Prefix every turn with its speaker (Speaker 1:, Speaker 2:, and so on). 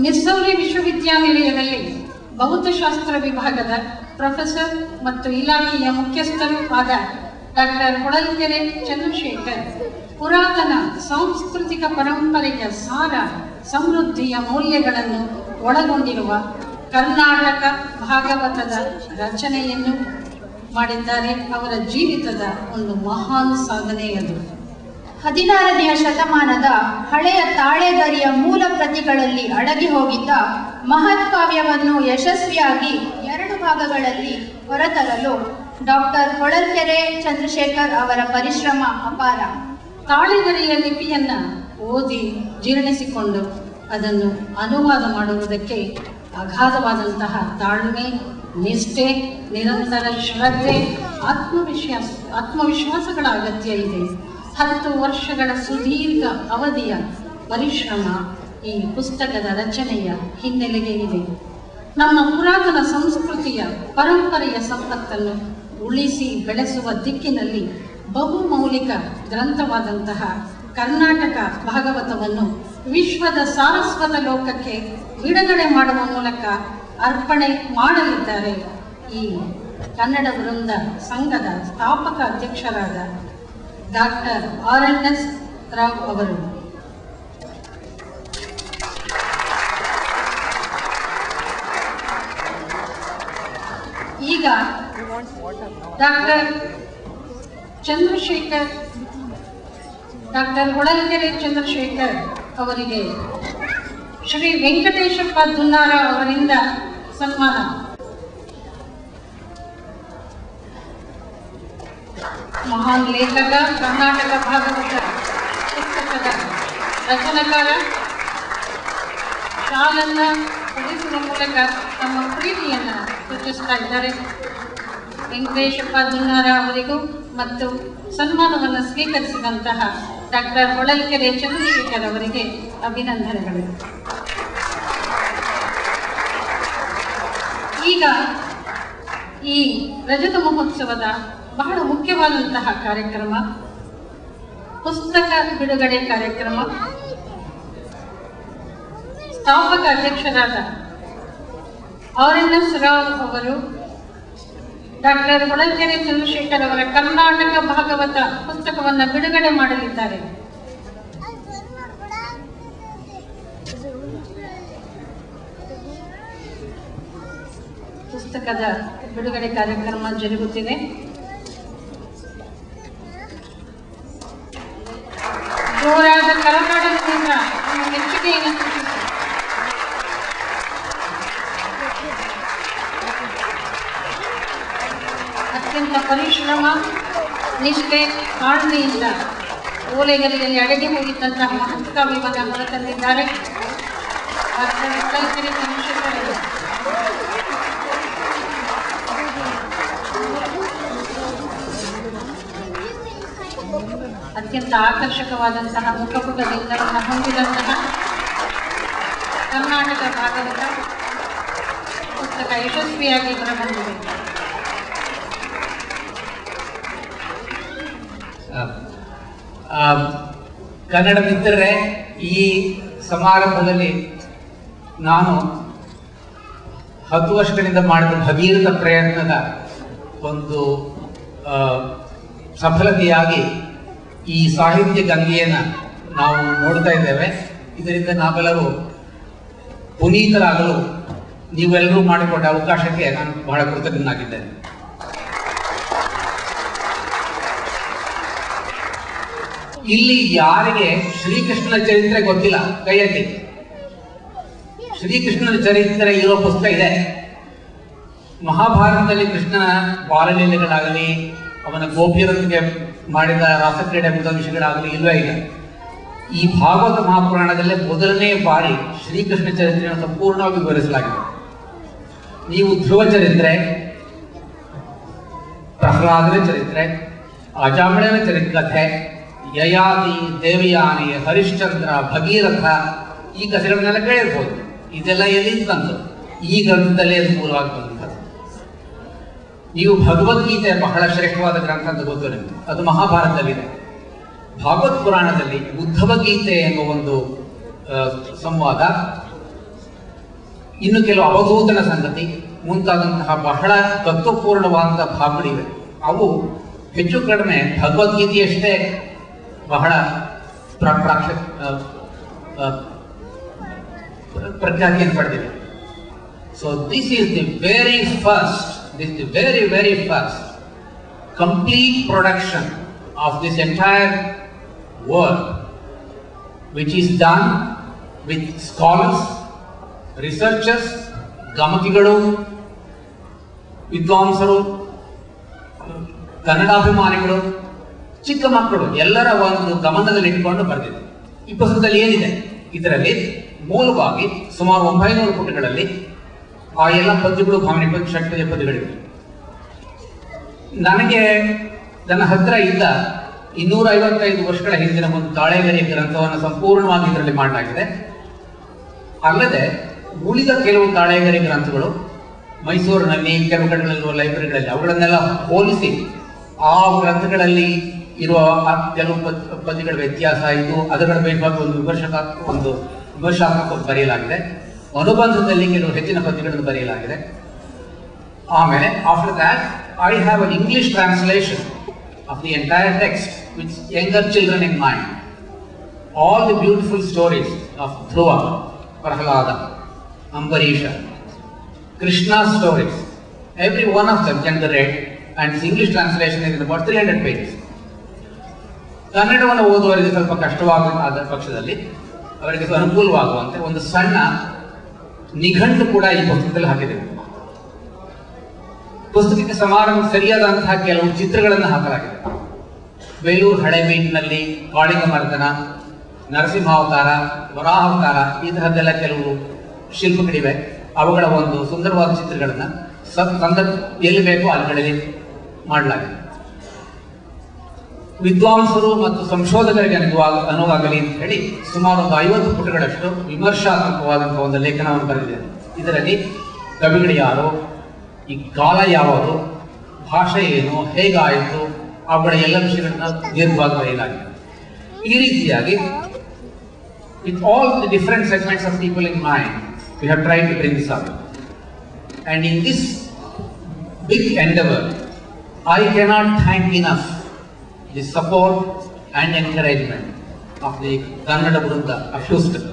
Speaker 1: Missouri ವಿಶ್ವವಿದ್ಯಾನಿಲಯದಲ್ಲಿ ಭೌತಶಾಸ್ತ್ರ ವಿಭಾಗದ ಪ್ರೊಫೆಸರ್ ಮತ್ತು ಇಲಾಖೆಯ ಮುಖ್ಯಸ್ಥರು ಆದ ಡಾಕ್ಟರ್ ಹೊಳಲ್ಕೆರೆ ಚಂದ್ರಶೇಖರ್ ಪುರಾತನ ಸಾಂಸ್ಕೃತಿಕ ಪರಂಪರೆಯ ಸಾರ ಸಮೃದ್ಧಿಯ ಮೌಲ್ಯಗಳನ್ನು ಒಳಗೊಂಡಿರುವ ಕರ್ನಾಟಕ ಭಾಗವತದ ರಚನೆಯನ್ನು ಮಾಡಿದ್ದಾರೆ. ಅವರ ಜೀವಿತದ ಒಂದು ಮಹಾನ್ ಸಾಧನೆಯದು.
Speaker 2: 16ನೇ ಶತಮಾನದ ಹಳೆಯ ತಾಳೆಗರಿಯ ಮೂಲ ಪ್ರತಿಗಳಲ್ಲಿ ಅಡಗಿ ಹೋಗಿದ್ದ ಮಹತ್ ಕಾವ್ಯವನ್ನು ಯಶಸ್ವಿಯಾಗಿ 2 ಭಾಗಗಳಲ್ಲಿ ಹೊರತರಲು ಡಾಕ್ಟರ್ ಹೊಳಲ್ಕೆರೆ ಚಂದ್ರಶೇಖರ್ ಅವರ ಪರಿಶ್ರಮ ಅಪಾರ.
Speaker 1: ತಾಳೆಗರಿಯ ಲಿಪಿಯನ್ನ ಓದಿ ಜೀರ್ಣಿಸಿಕೊಂಡು ಅದನ್ನು ಅನುವಾದ ಮಾಡುವುದಕ್ಕೆ ಅಗಾಧವಾದಂತಹ ತಾಳ್ಮೆ, ನಿಷ್ಠೆ, ನಿರಂತರ ಶ್ರದ್ಧೆ, ಆತ್ಮವಿಶ್ವಾಸಗಳ ಅಗತ್ಯ ಇದೆ. 10 ವರ್ಷಗಳ ಸುದೀರ್ಘ ಅವಧಿಯ ಪರಿಶ್ರಮ ಈ ಪುಸ್ತಕದ ರಚನೆಯ ಹಿನ್ನೆಲೆಗೆ ಇದೆ. ನಮ್ಮ ಪುರಾತನ ಸಂಸ್ಕೃತಿಯ ಪರಂಪರೆಯ ಸಂಪತ್ತನ್ನು ಉಳಿಸಿ ಬೆಳೆಸುವ ದಿಕ್ಕಿನಲ್ಲಿ ಬಹುಮೌಲಿಕ ಗ್ರಂಥವಾದಂತಹ ಕರ್ನಾಟಕ ಭಾಗವತವನ್ನು ವಿಶ್ವದ ಸಾರಸ್ವತ ಲೋಕಕ್ಕೆ ಬಿಡುಗಡೆ ಮಾಡುವ ಮೂಲಕ ಅರ್ಪಣೆ ಮಾಡಲಿದ್ದಾರೆ ಈ ಕನ್ನಡ ವೃಂದ ಸಂಘದ ಸ್ಥಾಪಕ ಅಧ್ಯಕ್ಷರಾದ ಡಾಕ್ಟರ್ RNS ರಾವ್ ಅವರು. ಈಗ ಡಾಕ್ಟರ್ ಹೊಳಲ್ಕೆರೆ ಚಂದ್ರಶೇಖರ್ ಅವರಿಗೆ ಶ್ರೀ ವೆಂಕಟೇಶಪ್ಪ ದುನ್ನಾರ ಅವರಿಂದ ಸನ್ಮಾನ. ಮಹಾನ್ ಲೇಖಕ, ಕರ್ನಾಟಕ ಭಾಗವತ ಪುಸ್ತಕದ ರಚನಕಾರ, ಶಾಲನ್ನ ಹೊದಿಸುವ ಮೂಲಕ ತಮ್ಮ ಪ್ರೀತಿಯನ್ನು ಸೂಚಿಸ್ತಾ ಇದ್ದಾರೆ. ವೆಂಕಟೇಶಪ್ಪ ದುನ್ನಾರ ಅವರಿಗೂ ಮತ್ತು ಸನ್ಮಾನವನ್ನು ಸ್ವೀಕರಿಸಿದಂತಹ ಡಾಕ್ಟರ್ ಹೊಳಲ್ಕೆರೆ ಚಂದ್ರಶೇಖರ್ ಅವರಿಗೆ ಅಭಿನಂದನೆಗಳು. ಈಗ ಈ ರಜತ ಮಹೋತ್ಸವದ ಬಹಳ ಮುಖ್ಯವಾದಂತಹ ಕಾರ್ಯಕ್ರಮ ಪುಸ್ತಕ ಬಿಡುಗಡೆ ಕಾರ್ಯಕ್ರಮ. ಸ್ಥಾಪಕ ಅಧ್ಯಕ್ಷರಾದ RNS ರಾವ್ ಅವರು ಡಾಕ್ಟರ್ ಹೊಳಲ್ಕೆರೆ ಚಂದ್ರಶೇಖರ್ ಅವರ ಕರ್ನಾಟಕ ಭಾಗವತ ಪುಸ್ತಕವನ್ನು ಬಿಡುಗಡೆ ಮಾಡಲಿದ್ದಾರೆ. ಪುಸ್ತಕದ ಬಿಡುಗಡೆ ಕಾರ್ಯಕ್ರಮ ಜರುಗುತ್ತಿದೆ. ಜೋರಾದ ಕರತಾಡದಿಂದ ನಮ್ಮ ಮೆಚ್ಚುಗೆಯನ್ನು ಸೂಚಿಸಿ ಅತ್ಯಂತ ಪರಿಶ್ರಮ, ನಿಷ್ಠೆ, ತಾಳ್ಮೆಯಿಂದ ಓಲೆಗರಿಯಲ್ಲಿ ಅಡಗಿ ಹೋಗಿದ್ದಂತಹ ಮಹತ್ ಕಾವ್ಯವನ್ನು ಹೊರತಂದಿದ್ದಾರೆ ಡಾಕ್ಟರ್ ಹೊಳಲ್ಕೆರೆ ಚಂದ್ರಶೇಖರ್ ಅವರು. ಅತ್ಯಂತ ಆಕರ್ಷಕವಾದಂತಹ ಮುಖಪುಟದಿಂದ ಹೊಂದಿದಂತಹ ಕರ್ನಾಟಕ ಭಾಗವತ ಪುಸ್ತಕ ಯಶಸ್ವಿಯಾಗಿ ಹೊರಬಂದಿದೆ.
Speaker 3: ಕನ್ನಡ ಮಿತ್ರರೇ, ಈ ಸಮಾರಂಭದಲ್ಲಿ ನಾನು 10 ವರ್ಷಗಳಿಂದ ಮಾಡಿದ ಭಗೀರಥ ಪ್ರಯತ್ನದ ಒಂದು ಸಫಲತೆಯಾಗಿ ಈ ಸಾಹಿತ್ಯ ಗಂಗೆಯನ್ನು ನಾವು ನೋಡ್ತಾ ಇದ್ದೇವೆ. ಇದರಿಂದ ನಾವೆಲ್ಲರೂ ಪುನೀತರಾಗಲು ನೀವೆಲ್ಲರೂ ಮಾಡಿಕೊಟ್ಟ ಅವಕಾಶಕ್ಕೆ ನಾನು ಬಹಳ ಕೃತಜ್ಞನಾಗಿದ್ದೇನೆ. ಇಲ್ಲಿ ಯಾರಿಗೆ ಶ್ರೀಕೃಷ್ಣನ ಚರಿತ್ರೆ ಗೊತ್ತಿಲ್ಲ ಕೈ ಎತ್ತಿ. ಶ್ರೀಕೃಷ್ಣನ ಚರಿತ್ರೆ ಇರೋ ಪುಸ್ತಕ ಇದೆ. ಮಹಾಭಾರತದಲ್ಲಿ ಕೃಷ್ಣನ ಬಾಲಲೀಲೆಗಳಾಗಲಿ, ಅವನ ಗೋಪಿಯರೊಂದಿಗೆ ಮಾಡಿದ ರಾಸಕ್ರೀಡೆ ಮುಂತಾದ ವಿಷಯಗಳಾಗಲಿ ಇಲ್ವೇ ಇಲ್ಲ. ಈ ಭಾಗವತ ಮಹಾಪುರಾಣದಲ್ಲೇ ಮೊದಲನೇ ಬಾರಿ ಶ್ರೀಕೃಷ್ಣ ಚರಿತ್ರೆಯನ್ನು ಸಂಪೂರ್ಣವಾಗಿ ವಿವರಿಸಲಾಗಿದೆ. ನೀವು ಧ್ರುವ ಚರಿತ್ರೆ, ಪ್ರಹ್ಲಾದನ ಚರಿತ್ರೆ, ಅಜಾಮಿಳನ ಚರಿತ್ರೆ, ಯಯಾತಿ, ದೇವಯಾನಿ, ಹರಿಶ್ಚಂದ್ರ, ಭಗೀರಥ ಈ ಕಥೆಗಳನ್ನೆಲ್ಲ ಕೇಳಿರ್ಬೋದು. ಇದೆಲ್ಲ ಎಲ್ಲಿಂದ ತಂತು? ಈ ಗ್ರಂಥದಲ್ಲೇ ಅದು ಮೂಲವಾಗಿ ಬಂದಂಥದ್ದು. ನೀವು ಭಗವದ್ಗೀತೆ ಬಹಳ ಶ್ರೇಷ್ಠವಾದ ಗ್ರಂಥ ಅಂತ ಗೊತ್ತು ನಿಮಗೆ, ಅದು ಮಹಾಭಾರತದಲ್ಲಿದೆ. ಭಾಗವತ್ ಪುರಾಣದಲ್ಲಿ ಉದ್ಧವ ಗೀತೆ ಎಂಬ ಒಂದು ಸಂವಾದ ಇನ್ನು ಕೆಲವು ಅವಧೂತನ ಸಂಗತಿ ಮುಂತಾದಂತಹ ಬಹಳ ತತ್ವಪೂರ್ಣವಾದಂತಹ ಭಾಗಗಳಿವೆ. ಅವು ಹೆಚ್ಚು ಕಡಿಮೆ ಭಗವದ್ಗೀತೆಯಷ್ಟೇ ಬಹಳ ಪ್ರಖ್ಯಾತಿಯನ್ನು ಪಡೆದಿವೆ. So this is the very first complete production of this entire work, which is done with scholars, researchers, ಗಮಕಿಗಳು, ವಿದ್ವಾಂಸರು, ಕನ್ನಡಾಭಿಮಾನಿಗಳು, ಚಿಕ್ಕ ಮಕ್ಕಳು ಎಲ್ಲರ ಒಂದು ಗಮನದಲ್ಲಿಟ್ಟುಕೊಂಡು ಬರೆದಿದೆ. ಈ ಪುಸ್ತಕದಲ್ಲಿ ಏನಿದೆ, ಇದರಲ್ಲಿ ಮೂಲವಾಗಿ ಸುಮಾರು 900 ಪುಟಗಳಲ್ಲಿ ಆ ಎಲ್ಲ ಪದ್ಯಗಳು, ಭಾವನೆ ಪದ್ಯ, ಷಟ್ಪದ್ಯ ಪದ್ಯಗಳಿವೆ. ನನಗೆ ನನ್ನ ಹತ್ರ ಇದ್ದ 255 ವರ್ಷಗಳ ಹಿಂದಿನ ಒಂದು ತಾಳೆಗರಿಯ ಗ್ರಂಥವನ್ನು ಸಂಪೂರ್ಣವಾಗಿ ಇದರಲ್ಲಿ ಮಾಡಲಾಗಿದೆ. ಅಲ್ಲದೆ ಉಳಿದ ಕೆಲವು ತಾಳೆಗರಿ ಗ್ರಂಥಗಳು ಮೈಸೂರಿನಲ್ಲಿ ಕೆಲವು ಕಡೆಗಳಿರುವ ಲೈಬ್ರರಿಗಳಲ್ಲಿ ಅವುಗಳನ್ನೆಲ್ಲ ಹೋಲಿಸಿ ಆ ಗ್ರಂಥಗಳಲ್ಲಿ ಇರುವ ಕೆಲವು ಪದ್ಯಗಳ ವ್ಯತ್ಯಾಸ ಇದು ಅದರ ಮೇಲ್ಭಾಗ ಒಂದು ವಿಮರ್ಶಾತ್ಮಕ ಬರೆಯಲಾಗಿದೆ. ಅನುಬಂಧದಲ್ಲಿ ಕೆಲವು ಹೆಚ್ಚಿನ ಪದ್ಯಗಳನ್ನು ಬರೆಯಲಾಗಿದೆ. ಆಮೇಲೆ after that I have an English translation of the entire text with younger children in mind. All the beautiful stories of Dhruva, Prahlada, Ambarisha, Krishna's stories, every one of them can be read, and its English translation is in about 300 pages. ಕನ್ನಡವನ್ನು ಓದುವವರಿಗೆ ಸ್ವಲ್ಪ ಕಷ್ಟವಾದ ಪಕ್ಷದಲ್ಲಿ ಅವರಿಗೆ ಅನುಕೂಲವಾಗುವಂತೆ ಒಂದು ಸಣ್ಣ ನಿಘಂಟು ಕೂಡ ಈ ಪುಸ್ತಕದಲ್ಲಿ ಹಾಕಿದ್ದೇವೆ. ಪುಸ್ತಕಕ್ಕೆ ಸರಿಯಾದಂತಹ ಕೆಲವು ಚಿತ್ರಗಳನ್ನು ಹಾಕಲಾಗಿದೆ. ಬೇಲೂರು ಹಳೆಬೀಡಿನಲ್ಲಿ ಕಾಳಿಂಗ ಮರ್ದನ, ನರಸಿಂಹಾವತಾರ, ವರಾಹಾವತಾರ ಈ ತರದ್ದೆಲ್ಲ ಕೆಲವು ಶಿಲ್ಪಗಳಿವೆ. ಅವುಗಳ ಒಂದು ಸುಂದರವಾದ ಚಿತ್ರಗಳನ್ನು ಸಂದರ್ಭ ಎಲ್ಲಿ ಬೇಕೋ ಅಲ್ಲಿಗಳಲ್ಲಿ ಮಾಡಲಾಗಿದೆ. ವಿದ್ವಾಂಸರು ಮತ್ತು ಸಂಶೋಧಕರಿಗೆ ಅನುವಾಗಲಿ ಅಂತ ಹೇಳಿ ಸುಮಾರು ಒಂದು 50 ಪುಟಗಳಷ್ಟು ವಿಮರ್ಶಾತ್ಮಕವಾದಂತಹ ಒಂದು ಲೇಖನವನ್ನು ಬರೆದಿದೆ. ಇದರಲ್ಲಿ ಕವಿಗಳು ಯಾರು, ಈ ಕಾಲ ಯಾವುದು, ಭಾಷೆ ಏನು, ಹೇಗಾಯಿತು, ಅವುಗಳ ಎಲ್ಲ ವಿಷಯಗಳನ್ನ ದೀರ್ಘವಾಗಿ ಬರೆಯಲಾಗಿದೆ. ಈ ರೀತಿಯಾಗಿ with all the different segments of people in mind, we have tried to bring this up. And in this big endeavor, I cannot thank enough the support and encouragement of the Kannada Vrunda of Houston.